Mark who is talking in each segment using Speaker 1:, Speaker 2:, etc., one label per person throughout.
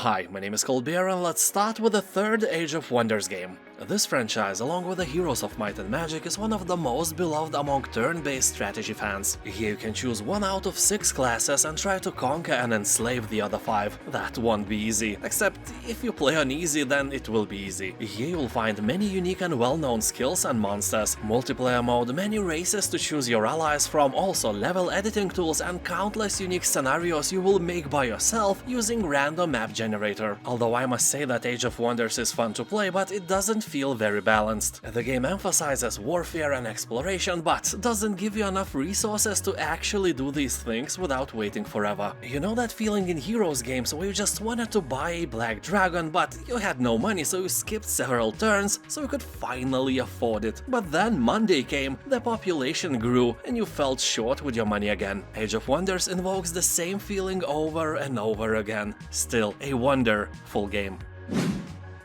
Speaker 1: Hi, my name is Colbert and let's start with the third Age of Wonders game. This franchise, along with the Heroes of Might and Magic, is one of the most beloved among turn-based strategy fans. Here you can choose one out of 6 classes and try to conquer and enslave the other 5. That won't be easy, except if you play on easy, then it will be easy. Here you'll find many unique and well-known skills and monsters, multiplayer mode, many races to choose your allies from, also level editing tools and countless unique scenarios you will make by yourself using random map generator. Although I must say that Age of Wonders is fun to play, but it doesn't feel very balanced. The game emphasizes warfare and exploration, but doesn't give you enough resources to actually do these things without waiting forever. You know that feeling in Heroes games where you just wanted to buy a black dragon, but you had no money, so you skipped several turns so you could finally afford it. But then Monday came, the population grew, and you felt short with your money again. Age of Wonders invokes the same feeling over and over again. Still a wonderful game.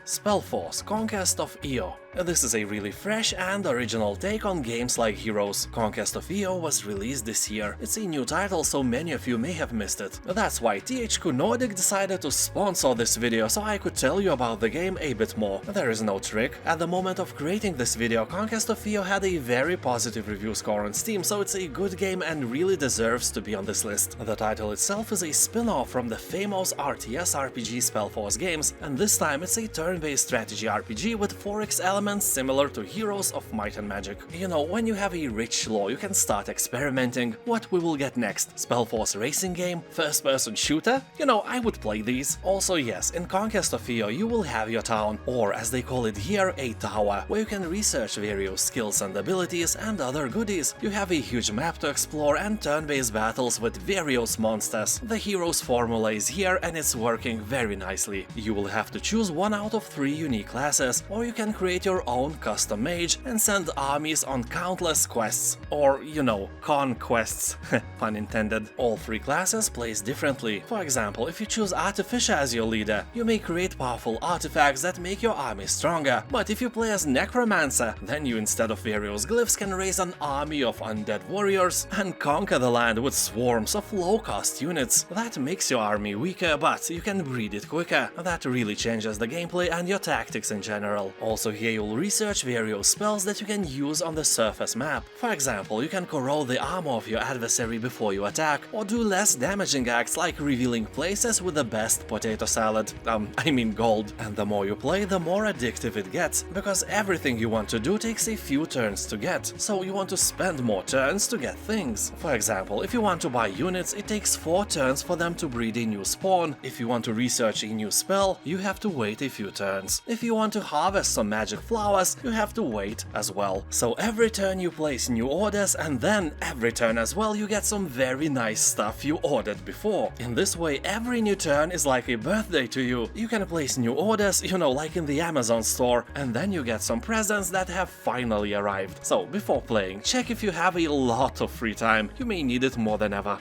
Speaker 1: SpellForce, Conquest of Eo. This is a really fresh and original take on games like Heroes. Conquest of Eo was released this year. It's a new title, so many of you may have missed it. That's why THQ Nordic decided to sponsor this video, so I could tell you about the game a bit more. There is no trick. At the moment of creating this video, Conquest of Eo had a very positive review score on Steam, so it's a good game and really deserves to be on this list. The title itself is a spin-off from the famous RTS RPG SpellForce games, and this time it's a turn-based strategy RPG with 4x elements similar to Heroes of Might and Magic. You know, when you have a rich lore, you can start experimenting. What we will get next? SpellForce racing game? First-person shooter? You know, I would play these. Also, yes, in Conquest of Eo you will have your town, or as they call it here, a tower, where you can research various skills and abilities and other goodies. You have a huge map to explore and turn-based battles with various monsters. The Heroes formula is here and it's working very nicely. You will have to choose one out of 3 unique classes, or you can create your own custom mage and send armies on countless quests, or, you know, conquests, pun intended. All 3 classes plays differently. For example, if you choose Artificer as your leader, you may create powerful artifacts that make your army stronger, but if you play as Necromancer, then you instead of various glyphs can raise an army of undead warriors and conquer the land with swarms of low-cost units. That makes your army weaker, but you can breed it quicker. That really changes the gameplay and your tactics in general. Also here you'll research various spells that you can use on the surface map. For example, you can corrode the armor of your adversary before you attack, or do less damaging acts like revealing places with the best potato salad. I mean gold. And the more you play, the more addictive it gets, because everything you want to do takes a few turns to get, so you want to spend more turns to get things. For example, if you want to buy units, it takes 4 turns for them to breed a new spawn. If you want to research a new spell, you have to wait a few turns. If you want to harvest some magic flowers, you have to wait as well. So every turn you place new orders, and then every turn as well you get some very nice stuff you ordered before. In this way, every new turn is like a birthday to you. You can place new orders, you know, like in the Amazon store, and then you get some presents that have finally arrived. So before playing, check if you have a lot of free time. You may need it more than ever.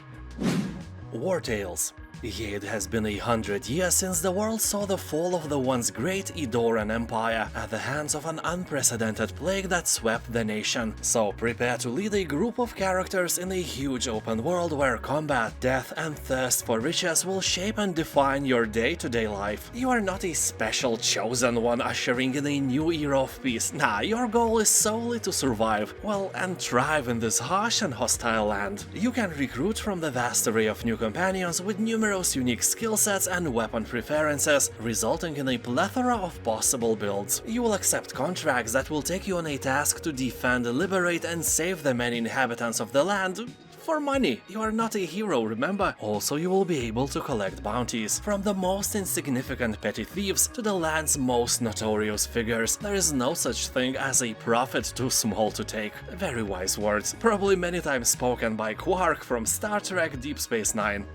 Speaker 1: Wartales. Yeah, it has been 100 years since the world saw the fall of the once great Eadoran Empire at the hands of an unprecedented plague that swept the nation. So prepare to lead a group of characters in a huge open world where combat, death and thirst for riches will shape and define your day-to-day life. You are not a special chosen one ushering in a new era of peace. Nah, your goal is solely to survive, well, and thrive in this harsh and hostile land. You can recruit from the vast array of new companions with numerous unique skill sets and weapon preferences, resulting in a plethora of possible builds. You will accept contracts that will take you on a task to defend, liberate and save the many inhabitants of the land for money. You are not a hero, remember? Also, you will be able to collect bounties, from the most insignificant petty thieves to the land's most notorious figures. There is no such thing as a profit too small to take. Very wise words, probably many times spoken by Quark from Star Trek Deep Space Nine.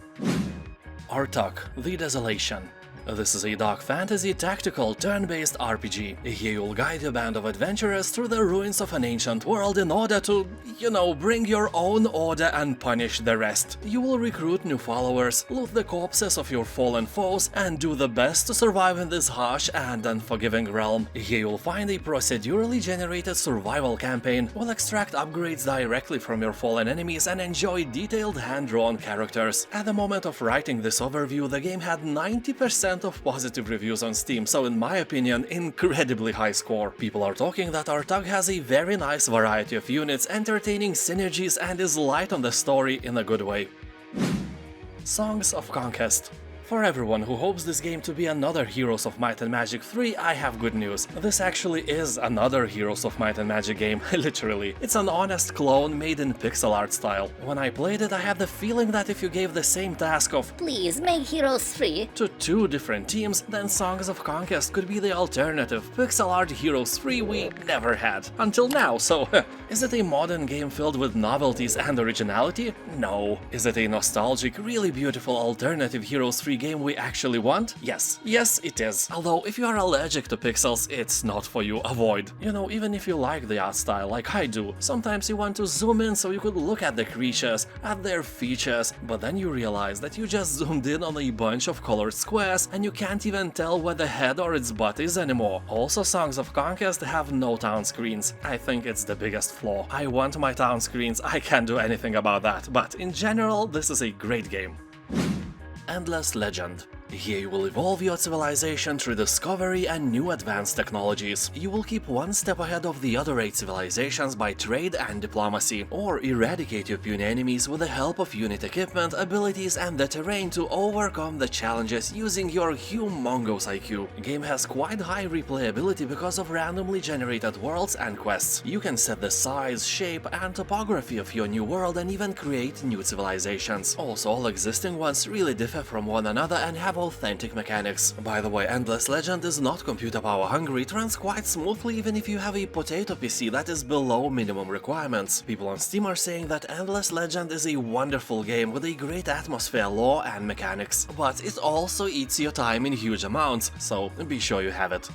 Speaker 1: Urtuk, the Desolation. This is a dark fantasy tactical turn-based RPG. Here you'll guide your band of adventurers through the ruins of an ancient world in order to, you know, bring your own order and punish the rest. You will recruit new followers, loot the corpses of your fallen foes, and do the best to survive in this harsh and unforgiving realm. Here you'll find a procedurally generated survival campaign, will extract upgrades directly from your fallen enemies and enjoy detailed hand-drawn characters. At the moment of writing this overview, the game had 90% 80% of positive reviews on Steam, so in my opinion, incredibly high score. People are talking that Urtuk has a very nice variety of units, entertaining synergies, and is light on the story in a good way. Songs of Conquest. For everyone who hopes this game to be another Heroes of Might and Magic 3, I have good news. This actually is another Heroes of Might and Magic game, literally. It's an honest clone made in pixel art style. When I played it, I had the feeling that if you gave the same task of
Speaker 2: "Please make Heroes 3"
Speaker 1: to two different teams, then Songs of Conquest could be the alternative pixel art Heroes 3 we never had. Until now, so is it a modern game filled with novelties and originality? No. Is it a nostalgic, really beautiful alternative Heroes 3 game we actually want? Yes. Yes, it is. Although, if you are allergic to pixels, it's not for you, avoid. You know, even if you like the art style like I do, sometimes you want to zoom in so you could look at the creatures, at their features, but then you realize that you just zoomed in on a bunch of colored squares and you can't even tell where the head or its butt is anymore. Also, Songs of Conquest have no town screens. I think it's the biggest flaw. I want my town screens, I can't do anything about that, but in general, this is a great game. Endless Legend. Here you will evolve your civilization through discovery and new advanced technologies. You will keep one step ahead of the other 8 civilizations by trade and diplomacy, or eradicate your puny enemies with the help of unit equipment, abilities, and the terrain to overcome the challenges using your humongous IQ. The game has quite high replayability because of randomly generated worlds and quests. You can set the size, shape, and topography of your new world and even create new civilizations. Also, all existing ones really differ from one another and have authentic mechanics. By the way, Endless Legend is not computer power hungry, it runs quite smoothly even if you have a potato PC that is below minimum requirements. People on Steam are saying that Endless Legend is a wonderful game with a great atmosphere, lore, and mechanics, but it also eats your time in huge amounts, so be sure you have it.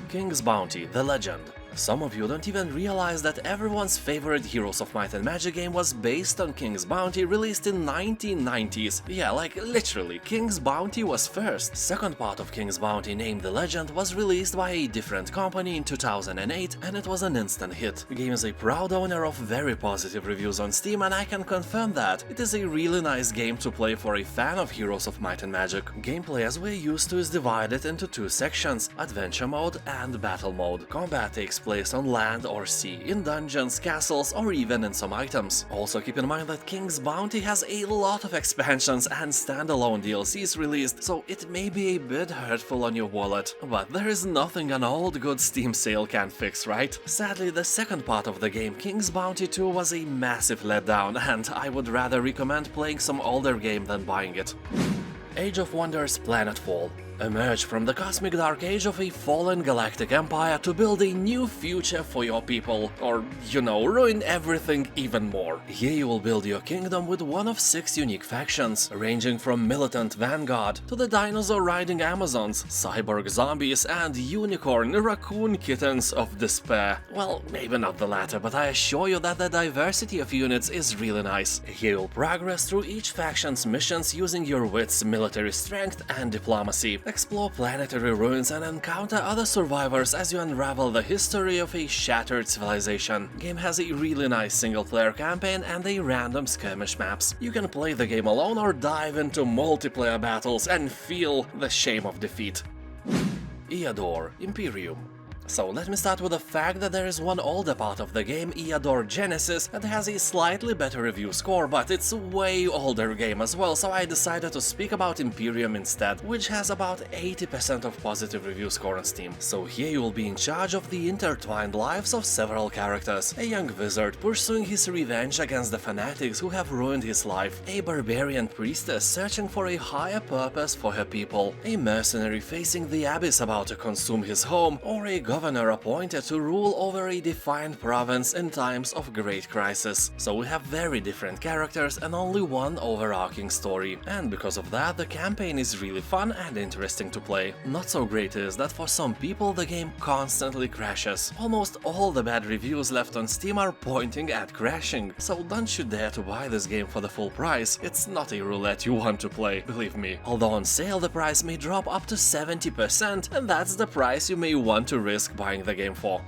Speaker 1: King's Bounty: The Legend. Some of you don't even realize that everyone's favorite Heroes of Might and Magic game was based on King's Bounty, released in 1990s. Yeah, like literally, King's Bounty was first. Second part of King's Bounty, named The Legend, was released by a different company in 2008, and it was an instant hit. The game is a proud owner of very positive reviews on Steam, and I can confirm that. It is a really nice game to play for a fan of Heroes of Might and Magic. Gameplay, as we're used to, is divided into 2 sections: Adventure Mode and Battle Mode. Combat takes place on land or sea, in dungeons, castles, or even in some items. Also keep in mind that King's Bounty has a lot of expansions and standalone DLCs released, so it may be a bit hurtful on your wallet. But there is nothing an old good Steam sale can fix, right? Sadly, the second part of the game, King's Bounty 2, was a massive letdown, and I would rather recommend playing some older game than buying it. Age of Wonders: Planetfall. Emerge from the cosmic dark age of a fallen galactic empire to build a new future for your people, or, you know, ruin everything even more. Here you will build your kingdom with one of 6 unique factions, ranging from militant vanguard to the dinosaur-riding Amazons, cyborg zombies, and unicorn raccoon kittens of despair. Well, maybe not the latter, but I assure you that the diversity of units is really nice. Here you'll progress through each faction's missions using your wits, military strength, and diplomacy. Explore planetary ruins and encounter other survivors as you unravel the history of a shattered civilization. Game has a really nice single-player campaign and a random skirmish maps. You can play the game alone or dive into multiplayer battles and feel the shame of defeat. Eador: Imperium. So let me start with the fact that there is one older part of the game, Eador Genesis, that has a slightly better review score, but it's a way older game as well, so I decided to speak about Imperium instead, which has about 80% of positive review score on Steam. So here you will be in charge of the intertwined lives of several characters: a young wizard pursuing his revenge against the fanatics who have ruined his life, a barbarian priestess searching for a higher purpose for her people, a mercenary facing the abyss about to consume his home, or a governor appointed to rule over a defined province in times of great crisis. So we have very different characters and only one overarching story, and because of that the campaign is really fun and interesting to play. Not so great is that for some people the game constantly crashes. Almost all the bad reviews left on Steam are pointing at crashing, so don't you dare to buy this game for the full price. It's not a roulette you want to play, believe me. Although on sale the price may drop up to 70%, and that's the price you may want to risk buying the game for.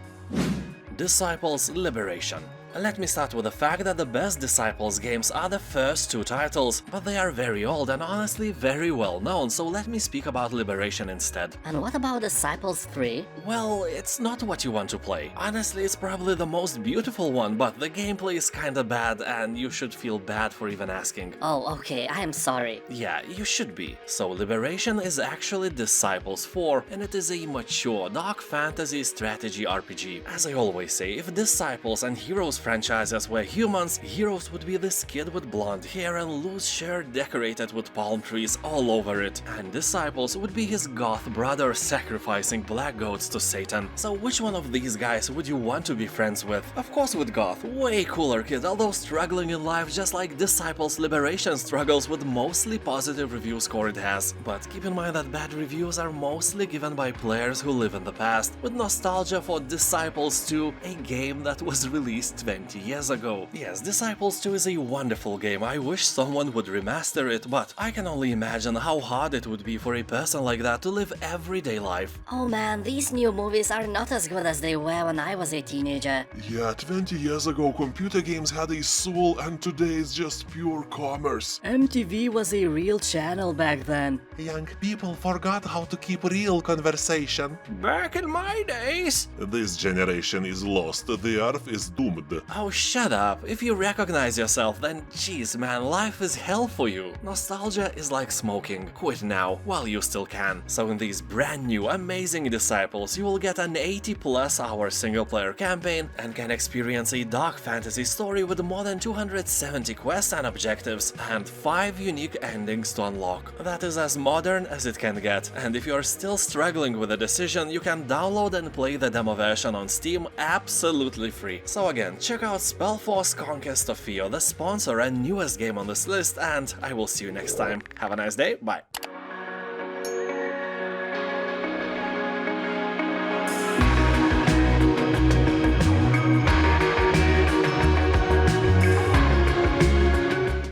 Speaker 1: Disciples: Liberation. Let me start with the fact that the best Disciples games are the first two titles, but they are very old and honestly very well known, so let me speak about Liberation instead.
Speaker 2: And what about Disciples 3?
Speaker 1: Well, it's not what you want to play. Honestly, it's probably the most beautiful one, but the gameplay is kinda bad and you should feel bad for even asking.
Speaker 2: Oh, okay, I am sorry.
Speaker 1: Yeah, you should be. So Liberation is actually Disciples 4, and it is a mature, dark fantasy strategy RPG. As I always say, if Disciples and Heroes franchises were humans, Heroes would be this kid with blonde hair and loose shirt decorated with palm trees all over it, and Disciples would be his goth brother sacrificing black goats to Satan. So which one of these guys would you want to be friends with? Of course with Goth, way cooler kid, although struggling in life just like Disciples Liberation struggles with mostly positive review score it has. But keep in mind that bad reviews are mostly given by players who live in the past, with nostalgia for Disciples 2, a game that was released 20 years ago. Yes, Disciples 2 is a wonderful game, I wish someone would remaster it, but I can only imagine how hard it would be for a person like that to live everyday life.
Speaker 2: Oh man, these new movies are not as good as they were when I was a teenager.
Speaker 3: Yeah, 20 years ago computer games had a soul and today is just pure commerce.
Speaker 4: MTV was a real channel back then.
Speaker 3: Young people forgot how to keep real conversation.
Speaker 1: Back in my days!
Speaker 3: This generation is lost, the earth is doomed.
Speaker 1: Oh, shut up. If you recognize yourself, then jeez man, life is hell for you. Nostalgia is like smoking. Quit now, while you still can. So in these brand new, amazing Disciples, you will get an 80+ hour single-player campaign and can experience a dark fantasy story with more than 270 quests and objectives, and 5 unique endings to unlock. That is as modern as it can get, and if you're still struggling with a decision, you can download and play the demo version on Steam absolutely free. So again, check out SpellForce Conquest of Eo, the sponsor and newest game on this list, and I will see you next time. Have a nice day, bye!